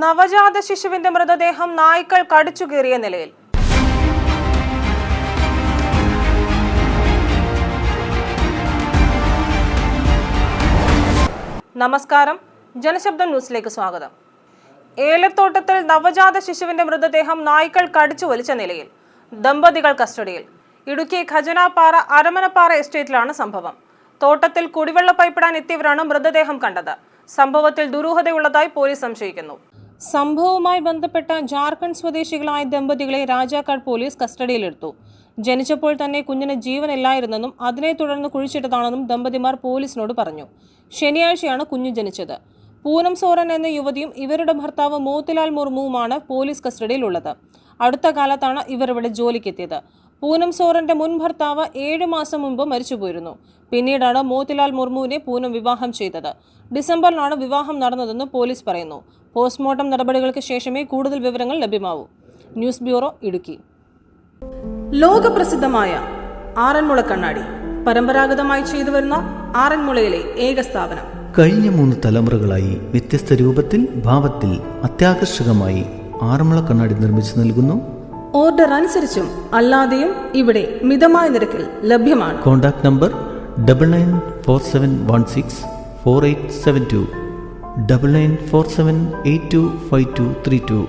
നവജാത ശിശുവിന്റെ മൃതദേഹം നായ്ക്കൾ കടിച്ചുകീറിയ നിലയിൽ. നമസ്കാരം, ജനശബ്ദം ന്യൂസിലേക്ക് സ്വാഗതം. ഏലത്തോട്ടത്തിൽ നവജാത ശിശുവിന്റെ മൃതദേഹം നായ്ക്കൾ കടിച്ചു വലിച്ച നിലയിൽ. ദമ്പതികൾ കസ്റ്റഡിയിൽ. ഇടുക്കി ഖജനാപ്പാറ അരമനപ്പാറ എസ്റ്റേറ്റിലാണ് സംഭവം. തോട്ടത്തിൽ കുടിവെള്ള പൈപ്പിടാൻ എത്തിയവരാണ് മൃതദേഹം കണ്ടത്. സംഭവത്തിൽ ദുരൂഹതയുള്ളതായി പോലീസ് സംശയിക്കുന്നു. സംഭവവുമായി ബന്ധപ്പെട്ട ജാർഖണ്ഡ് സ്വദേശികളായ ദമ്പതികളെ രാജാക്കാട് പോലീസ് കസ്റ്റഡിയിലെടുത്തു. ജനിച്ചപ്പോൾ തന്നെ കുഞ്ഞിന് ജീവനില്ലായിരുന്നെന്നും അതിനെ തുടർന്ന് കുഴിച്ചിട്ടതാണെന്നും ദമ്പതിമാർ പോലീസിനോട് പറഞ്ഞു. ശനിയാഴ്ചയാണ് കുഞ്ഞു ജനിച്ചത്. പൂനം സോറൻ എന്ന യുവതിയും ഇവരുടെ ഭർത്താവ് മോത്തിലാൽ മുർമുവുമാണ് പോലീസ് കസ്റ്റഡിയിലുള്ളത്. അടുത്ത കാലത്താണ് ഇവർ ഇവിടെ ജോലിക്കെത്തിയത്. പൂനം സോറന്റെ മുൻ ഭർത്താവ് 7 മാസം മുമ്പ് മരിച്ചുപോയിരുന്നു. പിന്നീടാണ് മോത്തിലാൽ മുർമുവിനെ പൂനം വിവാഹം ചെയ്തത്. ഡിസംബറിലാണ് വിവാഹം നടന്നതെന്ന് പോലീസ് പറയുന്നു. പോസ്റ്റ്മോർട്ടം നടപടികൾക്ക് ശേഷമേ കൂടുതൽ വിവരങ്ങൾ ലഭ്യമാവൂ. News bureau, Idukki. ലോകപ്രസിദ്ധമായ ആറന്മുള കണ്ണാടി പരമ്പരാഗതമായി ചെയ്തുവരുന്ന ആറന്മുളയിലെ ഏക സ്ഥാപനം. കഴിഞ്ഞ 3 തലമുറകളായി വ്യത്യസ്ത രൂപത്തിൽ, ഭാവത്തിൽ, അത്യാകർഷകമായി ആറന്മുള കണ്ണാടി നിർമ്മിച്ചു നൽകുന്നു. ഓർഡർ അനുസരിച്ചും അല്ലാതെയും ഇവിടെ മിതമായ നിരക്കിൽ ലഭ്യമാണ്. Contact number 9947164872, 9947825232.